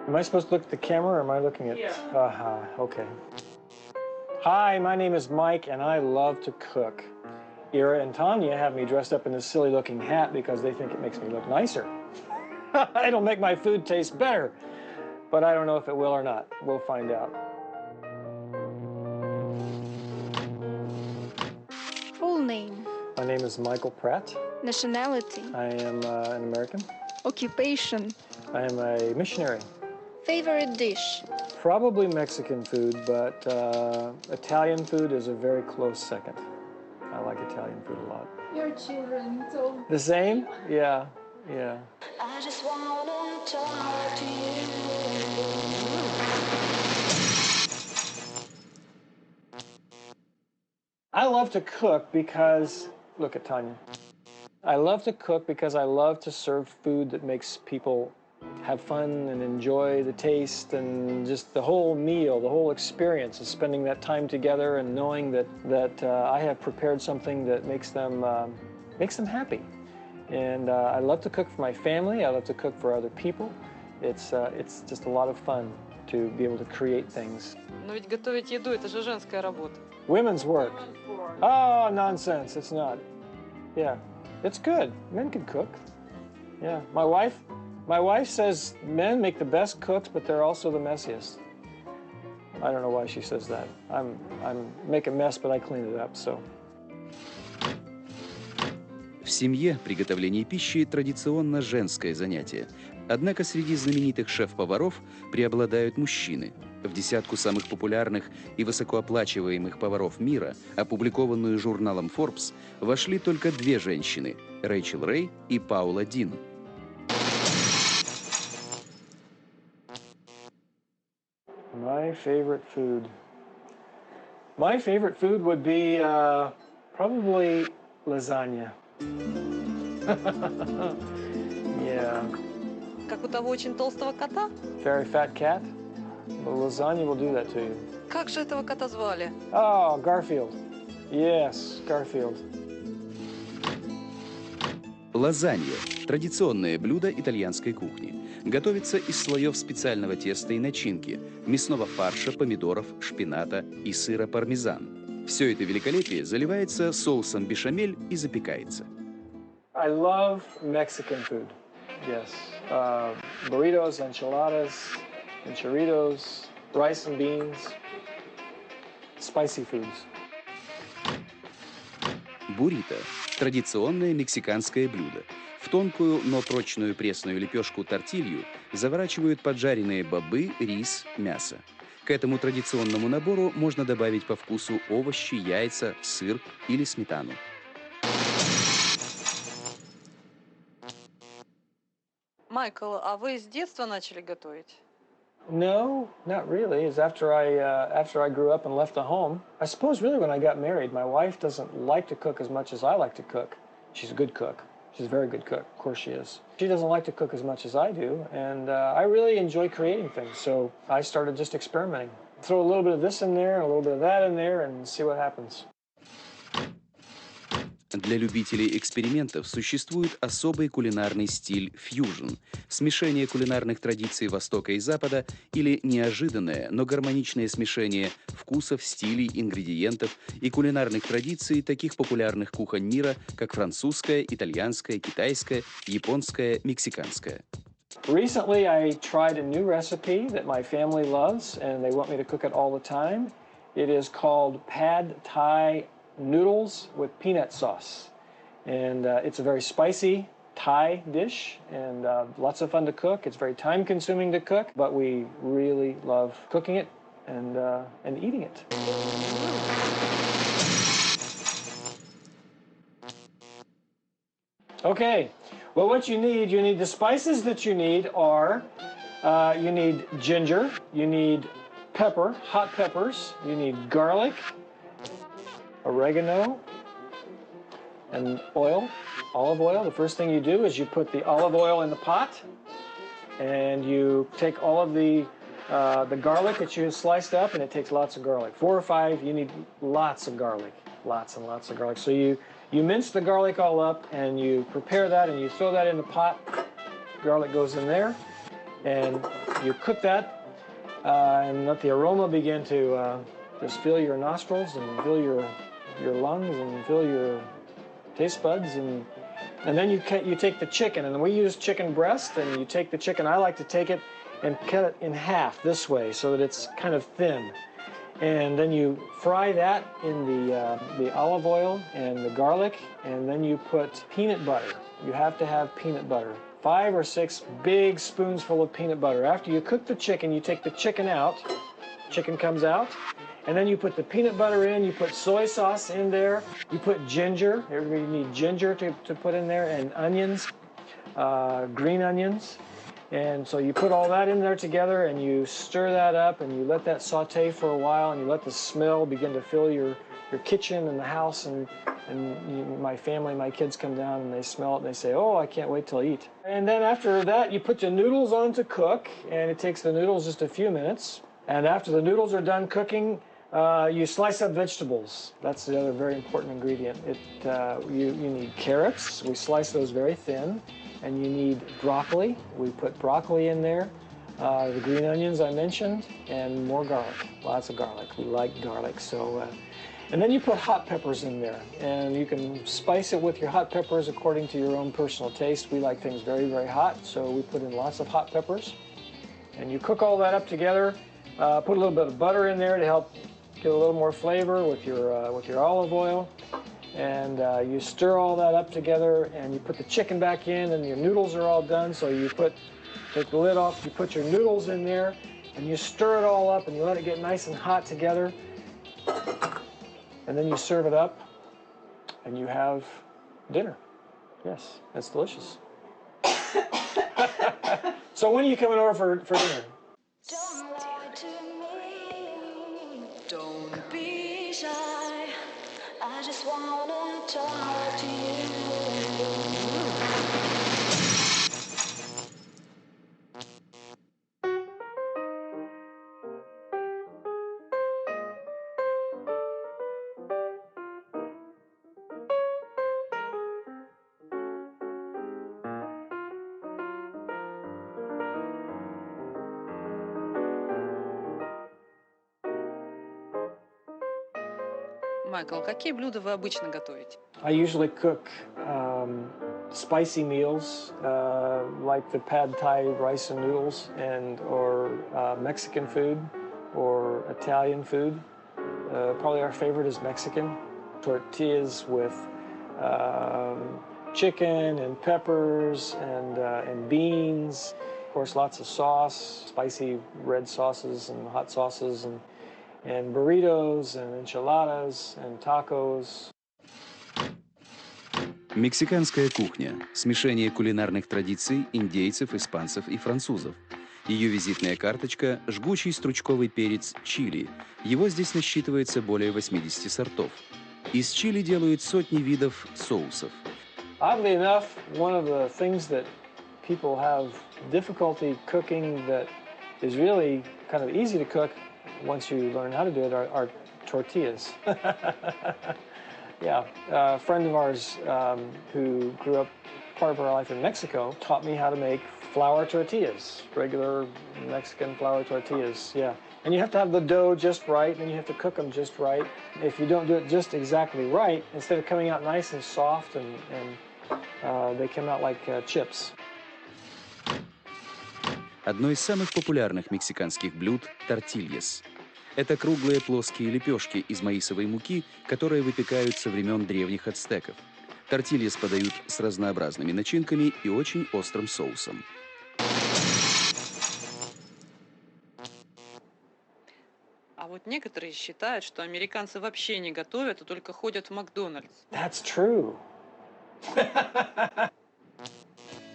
Am I supposed to look at the camera or am I looking at... Yeah. Okay. Hi, my name is Mike and I love to cook. Ira and Tanya have me dressed up in this silly looking hat because they think it makes me look nicer. It'll make my food taste better, but I don't know if it will or not. We'll find out. Full name. My name is Michael Pratt. Nationality. I am an American. Occupation. I am a missionary. Favorite dish. Probably Mexican food, but Italian food is a very close second. I like Italian food a lot. Your children, so... The same? Yeah, yeah. I just wanna talk to you. I love to cook because, look at Tanya. I love to cook because I love to serve food that makes people have fun and enjoy the taste and just the whole meal, the whole experience of spending that time together and knowing that I have prepared something that makes them happy. And I love to cook for my family. I love to cook for other people. It's just a lot of fun to be able to create things. Но ведь готовить еду – это же женская работа. Women's work. Oh, nonsense. It's not. Yeah, it's good. Men can cook. Yeah, my wife says men make the best cooks, but they're also the messiest. I don't know why she says that. I'm make a mess, but I clean it up, so. В семье приготовление пищи традиционно женское занятие. Однако среди знаменитых шеф-поваров преобладают мужчины. В десятку самых популярных и высокооплачиваемых поваров мира, опубликованную журналом Forbes, вошли только две женщины – Рэйчел Рэй и Паула Дин. My favorite food. My favorite food would be probably lasagna. Yeah. Как у того очень толстого кота? Very fat cat. But lasagna will do that to you. Как же этого кота звали? Oh, Garfield. Yes, Garfield. Лазанья – традиционное блюдо итальянской кухни. Готовится из слоев специального теста и начинки, мясного фарша, помидоров, шпината и сыра пармезан. Все это великолепие заливается соусом бешамель и запекается. I love Mexican food. Yes. Burritos, enchiladas, enchiritos, rice and beans, spicy foods. Буррито – традиционное мексиканское блюдо. В тонкую, но прочную пресную лепешку тортилью заворачивают поджаренные бобы, рис, мясо. К этому традиционному набору можно добавить по вкусу овощи, яйца, сыр или сметану. Майкл, а вы с детства начали готовить? No, not really. It's after I grew up and left the home. I suppose really when I got married, my wife doesn't like to cook as much as I like to cook. She's a good cook. She's a very good cook. Of course she is. She doesn't like to cook as much as I do, and I really enjoy creating things. So I started just experimenting. Throw a little bit of this in there, a little bit of that in there, and see what happens. Для любителей экспериментов существует особый кулинарный стиль фьюжн – смешение кулинарных традиций Востока и Запада или неожиданное, но гармоничное смешение вкусов, стилей, ингредиентов и кулинарных традиций таких популярных кухонь мира, как французская, итальянская, китайская, японская, мексиканская. Recently, I tried a new recipe that my family loves, and they want me to cook it all the time. It is called Pad Thai noodles with peanut sauce, and it's a very spicy Thai dish and lots of fun to cook. It's very time consuming to cook, but we really love cooking it and eating it. Okay, well, what you need the spices that you need are you need ginger, you need pepper, hot peppers, you need garlic, oregano, and oil, olive oil. The first thing you do is you put the olive oil in the pot, and you take all of the garlic that you sliced up, and it takes lots of garlic. 4 or 5, you need lots of garlic, lots and lots of garlic. So you mince the garlic all up, and you prepare that, and you throw that in the pot. Garlic goes in there. And you cook that and let the aroma begin to just fill your nostrils and fill your lungs and fill your taste buds. And then you take the chicken, and we use chicken breast, and you take the chicken. I like to take it and cut it in half this way so that it's kind of thin. And then you fry that in the olive oil and the garlic, and then you put peanut butter. You have to have peanut butter. 5 or 6 big spoonsful of peanut butter. After you cook the chicken, you take the chicken out. Chicken comes out. And then you put the peanut butter in, you put soy sauce in there, you put ginger. Everybody need ginger to put in there, and onions, green onions. And so you put all that in there together, and you stir that up, and you let that saute for a while, and you let the smell begin to fill your kitchen and the house. And my family, my kids come down, and they smell it, and they say, oh, I can't wait till I eat. And then after that, you put the noodles on to cook, and it takes the noodles just a few minutes. And after the noodles are done cooking, you slice up vegetables. That's the other very important ingredient. You need carrots. We slice those very thin. And you need broccoli. We put broccoli in there. The green onions I mentioned, and more garlic. Lots of garlic. We like garlic. So, and then you put hot peppers in there. And you can spice it with your hot peppers according to your own personal taste. We like things very, very hot, so we put in lots of hot peppers. And you cook all that up together. Put a little bit of butter in there to help get a little more flavor with your olive oil. And you stir all that up together, and you put the chicken back in, and your noodles are all done. So you take the lid off, you put your noodles in there, and you stir it all up, and you let it get nice and hot together. And then you serve it up, and you have dinner. Yes, it's delicious. So when are you coming over for dinner? Don't lie to me. Don't be shy. I just wanna talk to you. Майкл, какие блюда вы обычно готовите? I usually cook spicy meals like the pad thai rice and noodles, or Mexican food or Italian food. Probably our favorite is Mexican. Tortillas with chicken and peppers and beans. Of course, lots of sauce, spicy red sauces and hot sauces, and burritos and enchiladas and tacos. Мексиканская кухня – смешение кулинарных традиций индейцев, испанцев и французов. Ее визитная карточка – жгучий стручковый перец чили. Его здесь насчитывается более 80 сортов. Из чили делают сотни видов соусов. Oddly enough, one of the things that people have difficulty cooking that is really kind of easy to cook once you learn how to do it are tortillas. Yeah, a friend of ours who grew up part of our life in Mexico taught me how to make flour tortillas, regular Mexican flour tortillas, yeah. And you have to have the dough just right, and you have to cook them just right. If you don't do it just exactly right, instead of coming out nice and soft, and they come out like chips. Одно из самых популярных мексиканских блюд – тортильяс. Это круглые плоские лепешки из маисовой муки, которые выпекают со времен древних ацтеков. Тортильяс подают с разнообразными начинками и очень острым соусом. А вот некоторые считают, что американцы вообще не готовят, а только ходят в Макдональдс. That's true.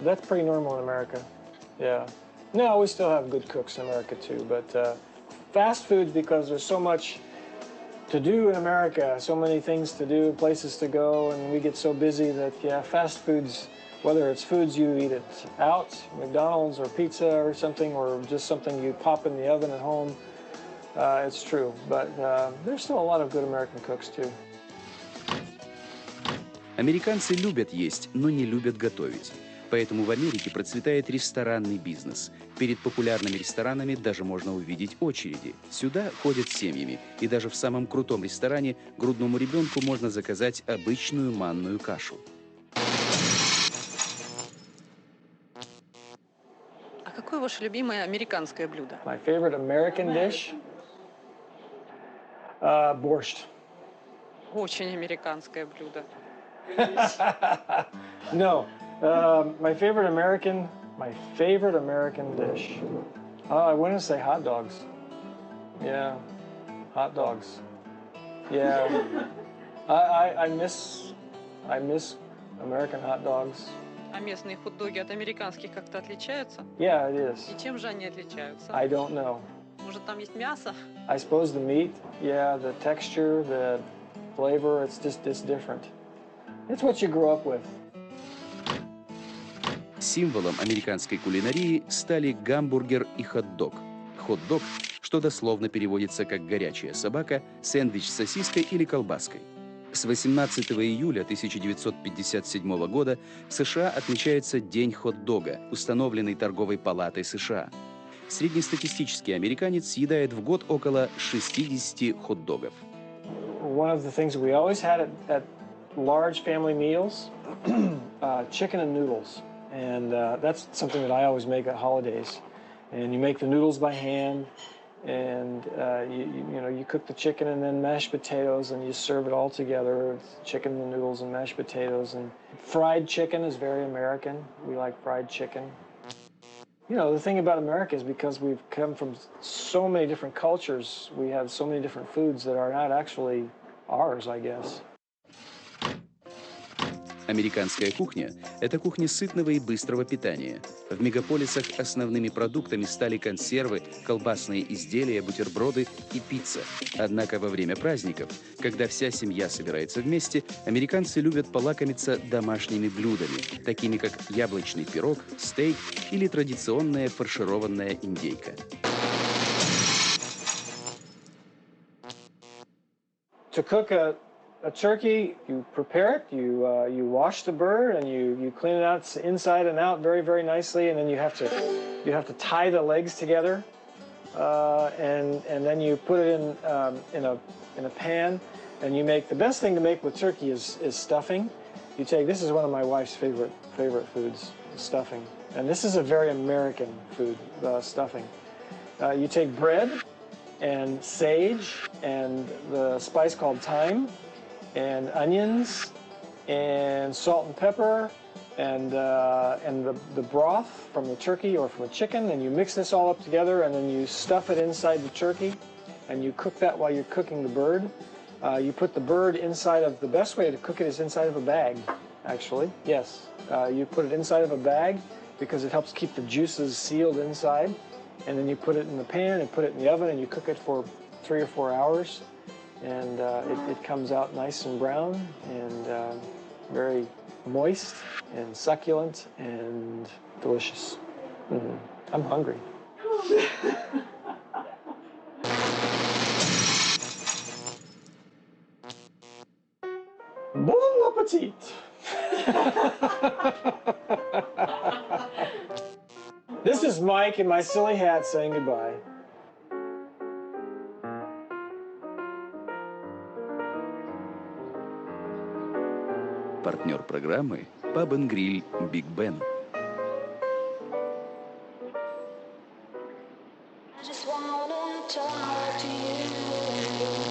That's pretty normal in America. Yeah. No, we still have good cooks in America too, but fast food, because there's so much to do in America, so many things to do, places to go, and we get so busy that, yeah, fast foods, whether it's foods you eat it out, McDonald's or pizza or something, or just something you pop in the oven at home, it's true. But there's still a lot of good American cooks too. Американцы любят есть, но не любят готовить. Поэтому в Америке процветает ресторанный бизнес. Перед популярными ресторанами даже можно увидеть очереди. Сюда ходят семьями, и даже в самом крутом ресторане грудному ребенку можно заказать обычную манную кашу. А какое ваше любимое американское блюдо? My favorite American dish? Borscht. Очень американское блюдо. No, my favorite American dish. I want to say hot dogs. Yeah, hot dogs. Yeah, I miss American hot dogs. А местные хот-доги от американских как-то отличаются? Yeah, it is. И чем же они отличаются? I don't know. Может, там есть мясо? I suppose the meat, yeah, the texture, the flavor, it's different. It's what you grew up with. Символом американской кулинарии стали гамбургер и хот-дог. Хот-дог, что дословно переводится как «горячая собака», сэндвич с сосиской или колбаской. С 18 июля 1957 года в США отмечается День хот-дога, установленный Торговой палатой США. Среднестатистический американец съедает в год около 60 хот-догов. One of the things we always had at large family meals, chicken and noodles. And that's something that I always make at holidays. And you make the noodles by hand, and you cook the chicken and then mashed potatoes, and you serve it all together. It's chicken, the noodles, and mashed potatoes. And fried chicken is very American. We like fried chicken. You know, the thing about America is because we've come from so many different cultures, we have so many different foods that are not actually ours, I guess. Американская кухня – это кухня сытного и быстрого питания. В мегаполисах основными продуктами стали консервы, колбасные изделия, бутерброды и пицца. Однако во время праздников, когда вся семья собирается вместе, американцы любят полакомиться домашними блюдами, такими как яблочный пирог, стейк или традиционная фаршированная индейка. To cook a turkey, you prepare it, you wash the bird, and you clean it out inside and out very, very nicely, and then you have to tie the legs together, and then you put it in a pan, and you make the best thing to make with turkey is stuffing. This is one of my wife's favorite foods, stuffing, and this is a very American food, stuffing. You take bread and sage and the spice called thyme, and onions, and salt and pepper, and the broth from the turkey or from a chicken, and you mix this all up together, and then you stuff it inside the turkey, and you cook that while you're cooking the bird. You put the bird inside of, the best way to cook it is inside of a bag, actually, yes. You put it inside of a bag because it helps keep the juices sealed inside, and then you put it in the pan and put it in the oven, and you cook it for 3 or 4 hours. And it comes out nice and brown and very moist and succulent and delicious. I'm hungry. Bon appetit! This is Mike in my silly hat saying goodbye. Партнер программы Pub and Grill Big Ben. I just wanna talk to you.